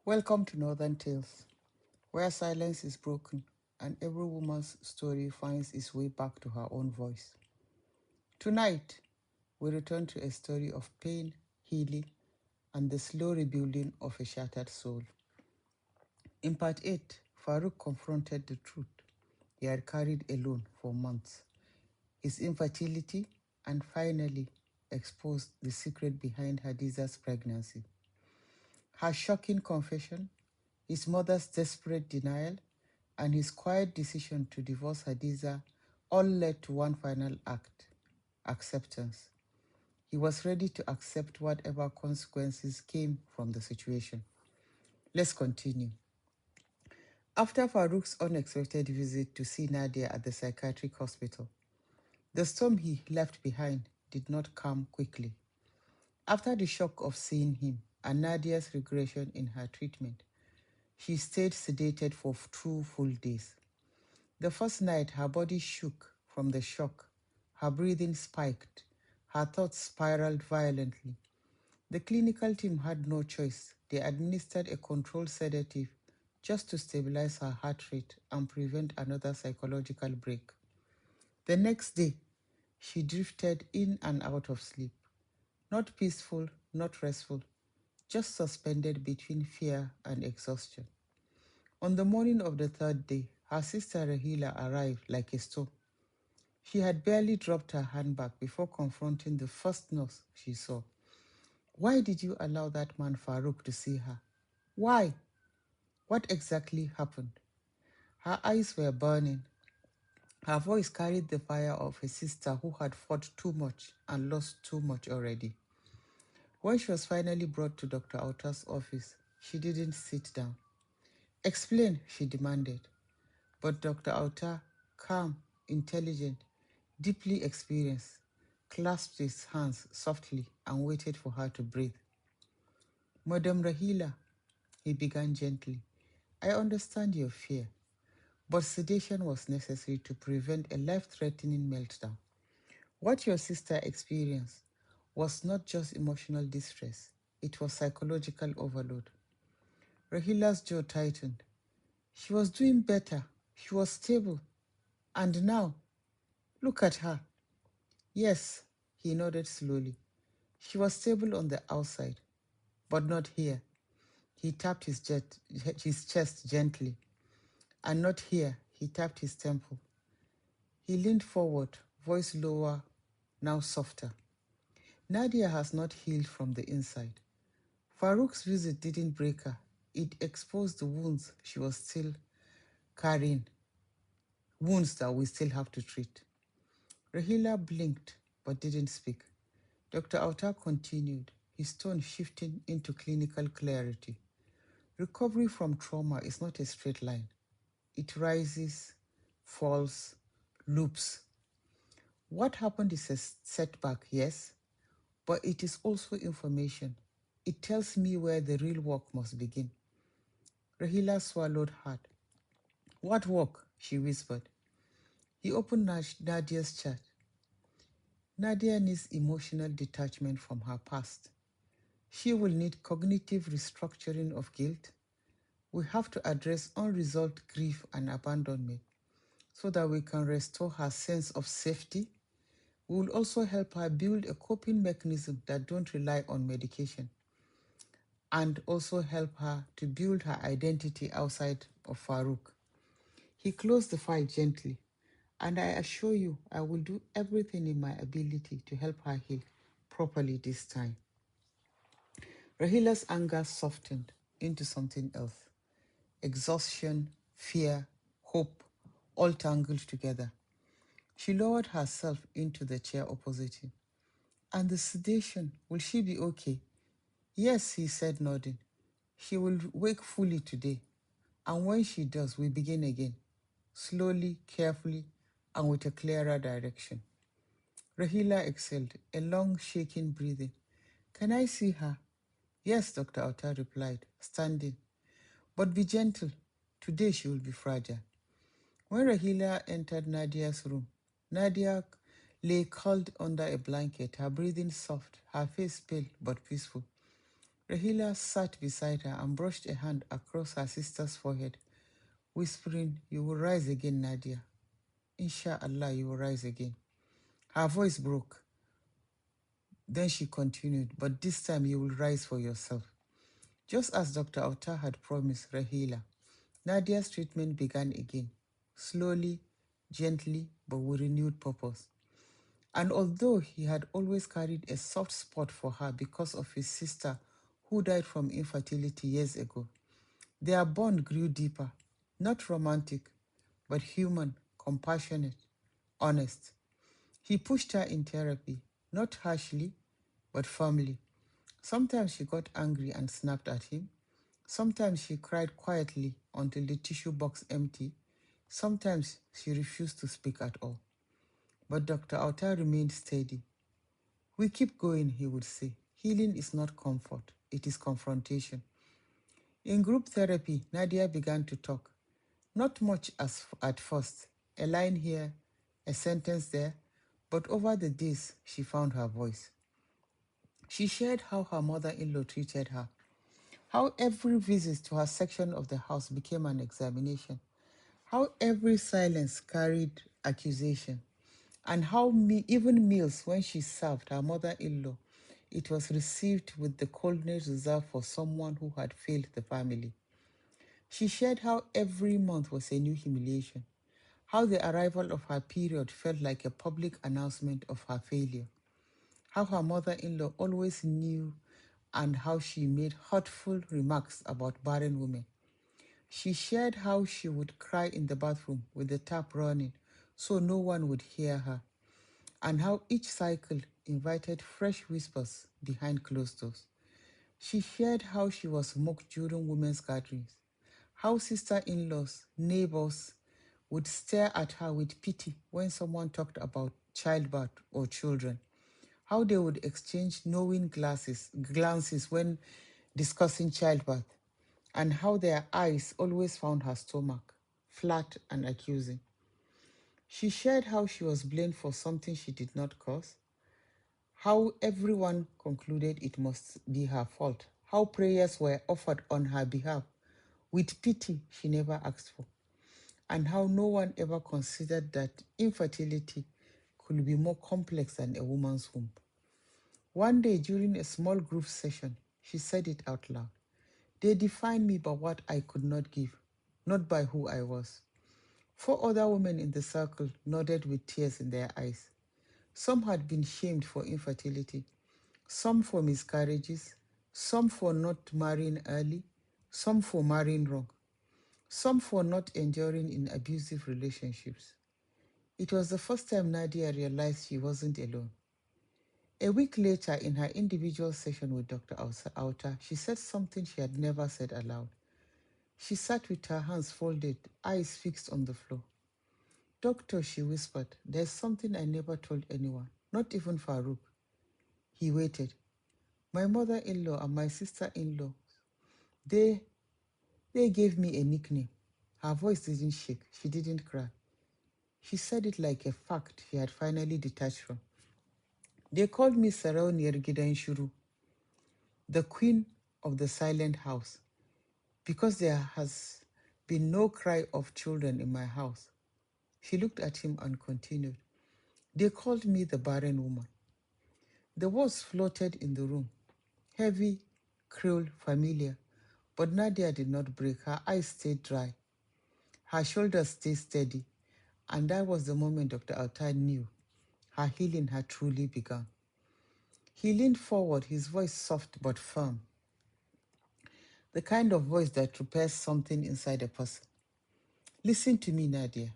Welcome to Northern Tales, where silence is broken and every woman's story finds its way back to her own voice. Tonight, we return to a story of pain, healing, and the slow rebuilding of a shattered soul. In part 8, Farouk confronted the truth he had carried alone for months, his infertility, and finally exposed the secret behind Hadiza's pregnancy. Her shocking confession, his mother's desperate denial, and his quiet decision to divorce Hadiza all led to one final act: acceptance. He was ready to accept whatever consequences came from the situation. Let's continue. After Farouk's unexpected visit to see Nadia at the psychiatric hospital, the storm he left behind did not come quickly. After the shock of seeing him and Nadia's regression in her treatment, she stayed sedated for 2 full days. The first night, her body shook from the shock, her breathing spiked, her thoughts spiraled violently. The clinical team had no choice. They administered a controlled sedative just to stabilize her heart rate and prevent another psychological break. The next day, she drifted in and out of sleep, not peaceful, not restful, just suspended between fear and exhaustion. On the morning of the third day, her sister Rahila arrived like a storm. She had barely dropped her handbag before confronting the first nurse she saw. Why did you allow that man Farouk to see her? Why? What exactly happened? Her eyes were burning. Her voice carried the fire of a sister who had fought too much and lost too much already. When she was finally brought to Dr. Auta's office, she didn't sit down. Explain, she demanded. But Dr. Auta, calm, intelligent, deeply experienced, clasped his hands softly and waited for her to breathe. Madam Rahila, he began gently, I understand your fear, but sedation was necessary to prevent a life-threatening meltdown. What your sister experienced was not just emotional distress, it was psychological overload. Rahila's jaw tightened. She was doing better. She was stable. And now, look at her. Yes, he nodded slowly. She was stable on the outside, but not here. He tapped his chest gently. And not here, he tapped his temple. He leaned forward, voice lower, now softer. Nadia has not healed from the inside. Farouk's visit didn't break her. It exposed the wounds she was still carrying, wounds that we still have to treat. Rahila blinked but didn't speak. Dr. Auta continued, his tone shifting into clinical clarity. Recovery from trauma is not a straight line. It rises, falls, loops. What happened is a setback, yes, but it is also information. It tells me where the real work must begin. Rahila swallowed hard. What work? She whispered. He opened Nadia's chat. Nadia needs emotional detachment from her past. She will need cognitive restructuring of guilt. We have to address unresolved grief and abandonment so that we can restore her sense of safety. We will also help her build a coping mechanism that don't rely on medication and also help her to build her identity outside of Farouk. He closed the file gently, and I assure you I will do everything in my ability to help her heal properly this time. Rahila's anger softened into something else. Exhaustion, fear, hope, all tangled together. She lowered herself into the chair opposite him. And the sedation, will she be okay? Yes, he said, nodding. She will wake fully today. And when she does, we begin again. Slowly, carefully, and with a clearer direction. Rahila exhaled, a long, shaking breathing. Can I see her? Yes, Dr. Auta replied, standing. But be gentle. Today she will be fragile. When Rahila entered Nadia's room, Nadia lay curled under a blanket, her breathing soft, her face pale but peaceful. Rahila sat beside her and brushed a hand across her sister's forehead, whispering, "You will rise again, Nadia. Inshallah, you will rise again." Her voice broke. Then she continued, "But this time you will rise for yourself." Just as Dr. Auta had promised Rahila, Nadia's treatment began again, slowly, gently, but with renewed purpose. And although he had always carried a soft spot for her because of his sister who died from infertility years ago, their bond grew deeper, not romantic, but human, compassionate, honest. He pushed her in therapy, not harshly, but firmly. Sometimes she got angry and snapped at him. Sometimes she cried quietly until the tissue box empty. Sometimes she refused to speak at all. But Dr. Auta remained steady. "We keep going," he would say. "Healing is not comfort, it is confrontation." In group therapy, Nadia began to talk. Not much as at first, a line here, a sentence there, but over the days she found her voice. She shared how her mother-in-law treated her, how every visit to her section of the house became an examination, how every silence carried accusation, and how even meals when she served her mother-in-law, it was received with the coldness reserved for someone who had failed the family. She shared how every month was a new humiliation, how the arrival of her period felt like a public announcement of her failure, how her mother-in-law always knew, and how she made hurtful remarks about barren women. She shared how she would cry in the bathroom with the tap running so no one would hear her, and how each cycle invited fresh whispers behind closed doors. She shared how she was mocked during women's gatherings, how sister-in-laws, neighbors would stare at her with pity when someone talked about childbirth or children, how they would exchange knowing glances when discussing childbirth, and how their eyes always found her stomach flat and accusing. She shared how she was blamed for something she did not cause, how everyone concluded it must be her fault, how prayers were offered on her behalf with pity she never asked for, and how no one ever considered that infertility could be more complex than a woman's womb. One day during a small group session, she said it out loud. "They defined me by what I could not give, not by who I was." Four other women in the circle nodded with tears in their eyes. Some had been shamed for infertility, some for miscarriages, some for not marrying early, some for marrying wrong, some for not enduring in abusive relationships. It was the first time Nadia realized she wasn't alone. A week later, in her individual session with Dr. Auta, she said something she had never said aloud. She sat with her hands folded, eyes fixed on the floor. "Doctor," she whispered, "there's something I never told anyone, not even Farouk." He waited. "My mother-in-law and my sister-in-law, they, they gave me a nickname." Her voice didn't shake. She didn't cry. She said it like a fact she had finally detached from. "They called me Sarauniyar Gidan Shuru, the queen of the silent house, because there has been no cry of children in my house." She looked at him and continued, "They called me the barren woman." The words floated in the room, heavy, cruel, familiar. But Nadia did not break. Her eyes stayed dry. Her shoulders stayed steady. And that was the moment Dr. Auta knew her healing had truly begun. He leaned forward, his voice soft but firm, the kind of voice that repairs something inside a person. "Listen to me, Nadia."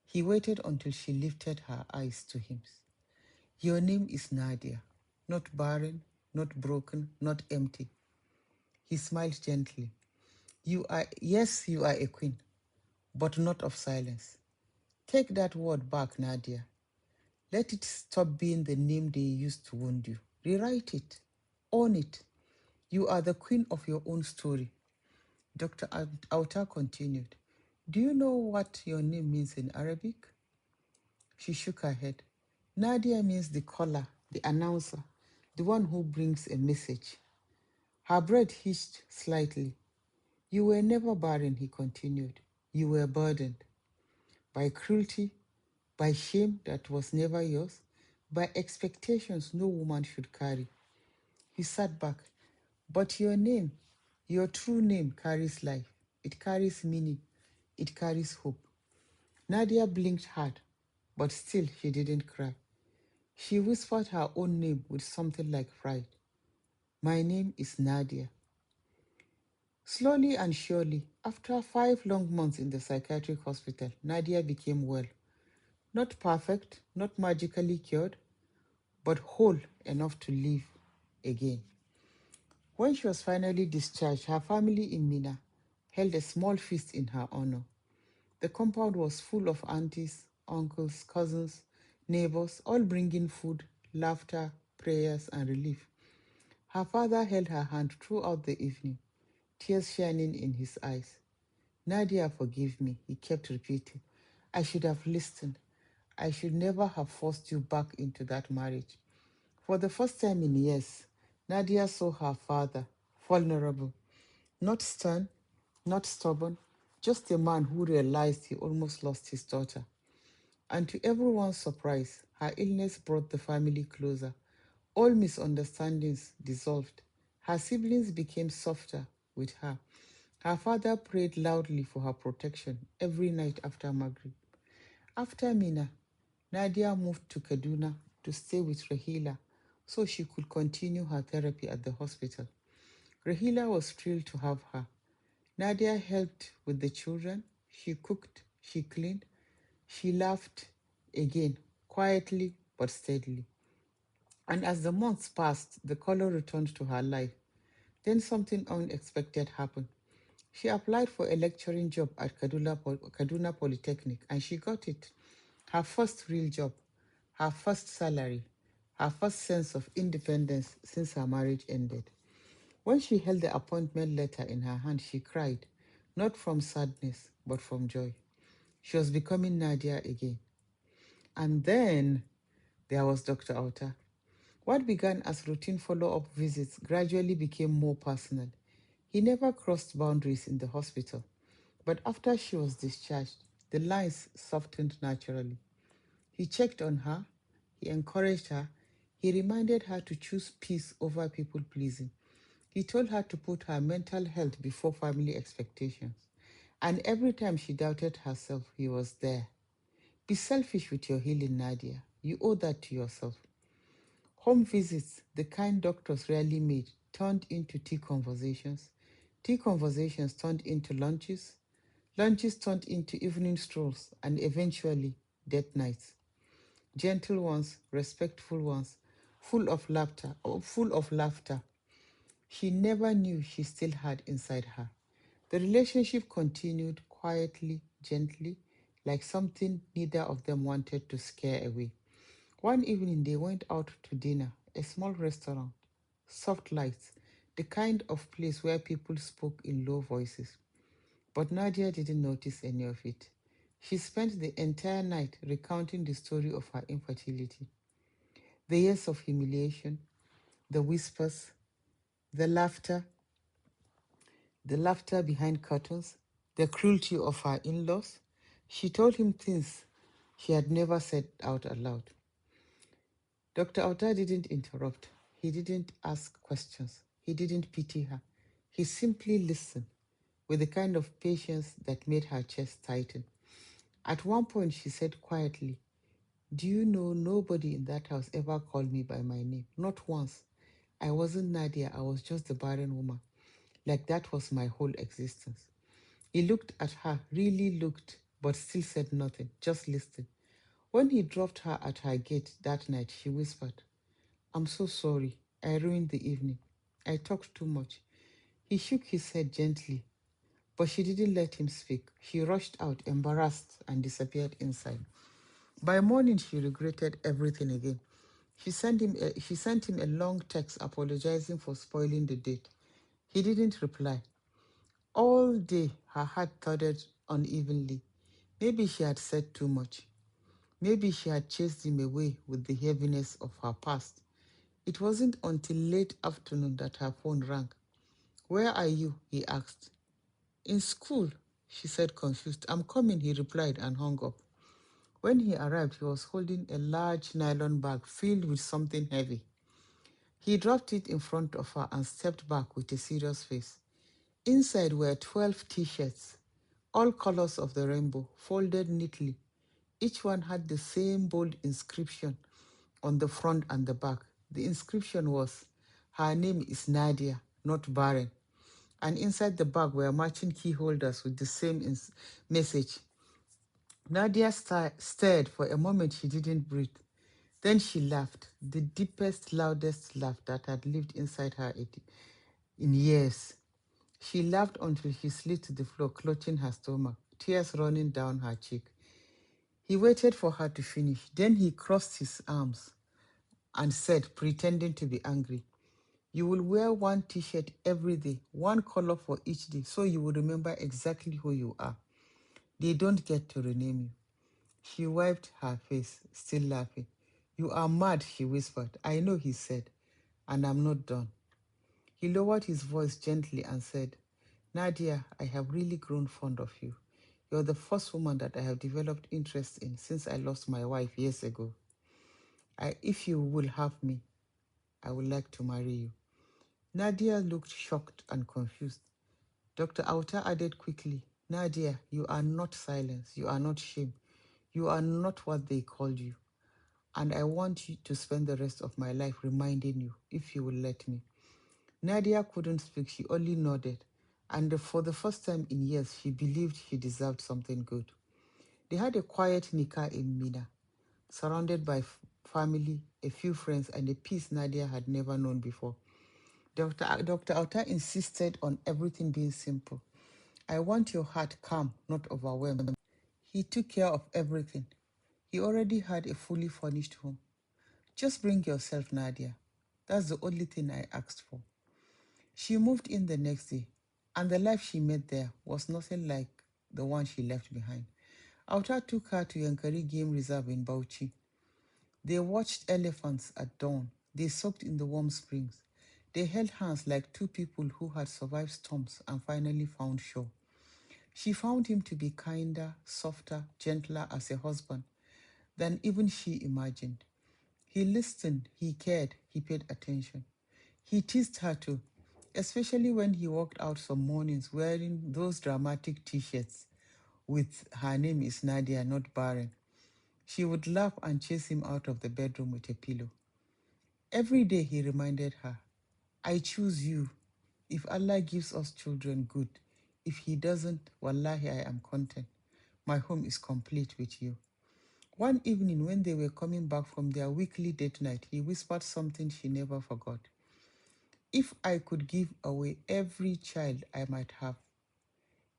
He waited until she lifted her eyes to him. "Your name is Nadia, not barren, not broken, not empty." He smiled gently. Yes, you are a queen, but not of silence. Take that word back, Nadia. Let it stop being the name they used to wound you. Rewrite it. Own it. You are the queen of your own story. Dr. Auta continued. "Do you know what your name means in Arabic?" She shook her head. "Nadia means the caller, the announcer, the one who brings a message." Her breath hitched slightly. You were never barren, he continued. You were burdened by cruelty, by shame that was never yours, by expectations no woman should carry. He sat back. But your name, your true name, carries life. It carries meaning. It carries hope. Nadia blinked hard, but still she didn't cry. She whispered her own name with something like pride. My name is Nadia. Slowly and surely, after 5 long months in the psychiatric hospital, Nadia became well. Not perfect, not magically cured, but whole enough to live again. When she was finally discharged, her family in Mina held a small feast in her honor. The compound was full of aunties, uncles, cousins, neighbors, all bringing food, laughter, prayers, and relief. Her father held her hand throughout the evening, tears shining in his eyes. Nadia, forgive me, he kept repeating. I should have listened. I should never have forced you back into that marriage. For the first time in years, Nadia saw her father vulnerable, not stern, not stubborn, just a man who realized he almost lost his daughter. And to everyone's surprise, her illness brought the family closer. All misunderstandings dissolved. Her siblings became softer with her. Her father prayed loudly for her protection every night after Maghrib. After Mina, Nadia moved to Kaduna to stay with Rahila so she could continue her therapy at the hospital. Rahila was thrilled to have her. Nadia helped with the children. She cooked, she cleaned, she laughed again, quietly but steadily. And as the months passed, the color returned to her life. Then something unexpected happened. She applied for a lecturing job at Kaduna Polytechnic and she got it. Her first real job, her first salary, her first sense of independence since her marriage ended. When she held the appointment letter in her hand, she cried, not from sadness, but from joy. She was becoming Nadia again. And then there was Dr. Auta. What began as routine follow up visits gradually became more personal. He never crossed boundaries in the hospital, but after she was discharged, the lines softened naturally. He checked on her, he encouraged her, he reminded her to choose peace over people pleasing. He told her to put her mental health before family expectations. And every time she doubted herself, he was there. Be selfish with your healing, Nadia. You owe that to yourself. Home visits, the kind doctors rarely made, turned into tea conversations. Tea conversations turned into lunches. Lunches turned into evening strolls and eventually date nights. Gentle ones, respectful ones, full of laughter. She never knew she still had inside her. The relationship continued quietly, gently, like something neither of them wanted to scare away. One evening, they went out to dinner, a small restaurant, soft lights, the kind of place where people spoke in low voices. But Nadia didn't notice any of it. She spent the entire night recounting the story of her infertility, the years of humiliation, the whispers, the laughter, the laughter behind curtains, the cruelty of her in laws. She told him things she had never said out aloud. Dr. Auta didn't interrupt. He didn't ask questions. He didn't pity her. He simply listened with the kind of patience that made her chest tighten. At one point, she said quietly, do you know nobody in that house ever called me by my name? Not once. I wasn't Nadia, I was just a barren woman. Like that was my whole existence. He looked at her, really looked, but still said nothing, just listened. When he dropped her at her gate that night, she whispered, I'm so sorry. I ruined the evening. I talked too much. He shook his head gently, but she didn't let him speak. She rushed out, embarrassed, and disappeared inside. By morning, she regretted everything again. She sent him a long text apologizing for spoiling the date. He didn't reply. All day, her heart thudded unevenly. Maybe she had said too much. Maybe she had chased him away with the heaviness of her past. It wasn't until late afternoon that her phone rang. Where are you? He asked. In school, she said, confused. I'm coming, he replied and hung up. When he arrived, he was holding a large nylon bag filled with something heavy. He dropped it in front of her and stepped back with a serious face. Inside were 12 t-shirts, all colors of the rainbow, folded neatly. Each one had the same bold inscription on the front and the back. The inscription was, "Her name is Nadia, not Barren." And inside the bag were matching key holders with the same message. Nadia stared. For a moment. She didn't breathe. Then she laughed, the deepest, loudest laugh that had lived inside her in years. She laughed until she slid to the floor, clutching her stomach, tears running down her cheek. He waited for her to finish. Then he crossed his arms and said, pretending to be angry, "You will wear one t-shirt every day, one color for each day, so you will remember exactly who you are. They don't get to rename you." She wiped her face, still laughing. "You are mad," she whispered. "I know," he said, "and I'm not done." He lowered his voice gently and said, "Nadia, I have really grown fond of you. You're the first woman that I have developed interest in since I lost my wife years ago. If you will have me, I would like to marry you." Nadia looked shocked and confused. Dr. Auta added quickly, "Nadia, you are not silence. You are not shame. You are not what they called you. And I want you to spend the rest of my life reminding you, if you will let me." Nadia couldn't speak. She only nodded. And for the first time in years, she believed she deserved something good. They had a quiet nikah in Mina, surrounded by family, a few friends, and a peace Nadia had never known before. Dr. Auta insisted on everything being simple. "I want your heart calm, not overwhelmed." He took care of everything. He already had a fully furnished home. "Just bring yourself, Nadia. That's the only thing I asked for." She moved in the next day, and the life she met there was nothing like the one she left behind. Auta took her to Yankari Game Reserve in Bauchi. They watched elephants at dawn. They soaked in the warm springs. They held hands like two people who had survived storms and finally found shore. She found him to be kinder, softer, gentler as a husband than even she imagined. He listened, he cared, he paid attention. He teased her too, especially when he walked out some mornings wearing those dramatic t-shirts with "Her name is Nadia, not Barren." She would laugh and chase him out of the bedroom with a pillow. Every day he reminded her, "I choose you. If Allah gives us children, good. If He doesn't, wallahi, I am content. My home is complete with you." One evening, when they were coming back from their weekly date night, he whispered something she never forgot. "If I could give away every child I might have,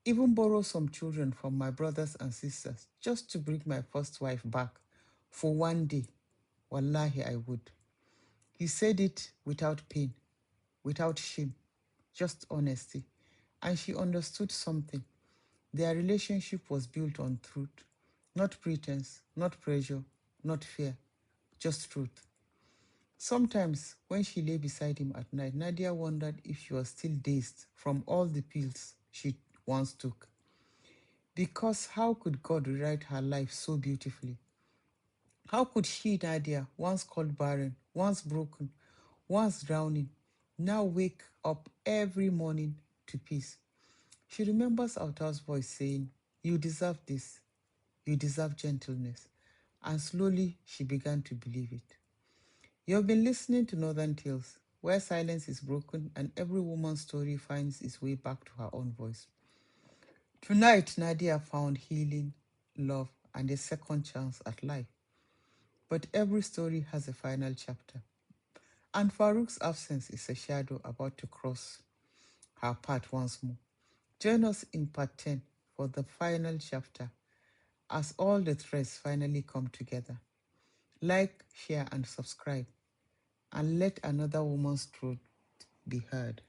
even borrow some children from my brothers and sisters, just to bring my first wife back for one day, wallahi, I would." He said it without pain, without shame, just honesty. And she understood something. Their relationship was built on truth, not pretense, not pressure, not fear, just truth. Sometimes, when she lay beside him at night, Nadia wondered if she was still dazed from all the pills she once took. Because how could God rewrite her life so beautifully? How could she, Nadia, once called barren, once broken, once drowning, now wake up every morning to peace? She remembers Auta's voice saying, "You deserve this. You deserve gentleness." And slowly she began to believe it. You have been listening to Northern Tales, where silence is broken and every woman's story finds its way back to her own voice. Tonight, Nadia found healing, love, and a second chance at life. But every story has a final chapter. And Farouk's absence is a shadow about to cross her path once more. Join us in part 10 for the final chapter as all the threads finally come together. Like, share, and subscribe, and let another woman's truth be heard.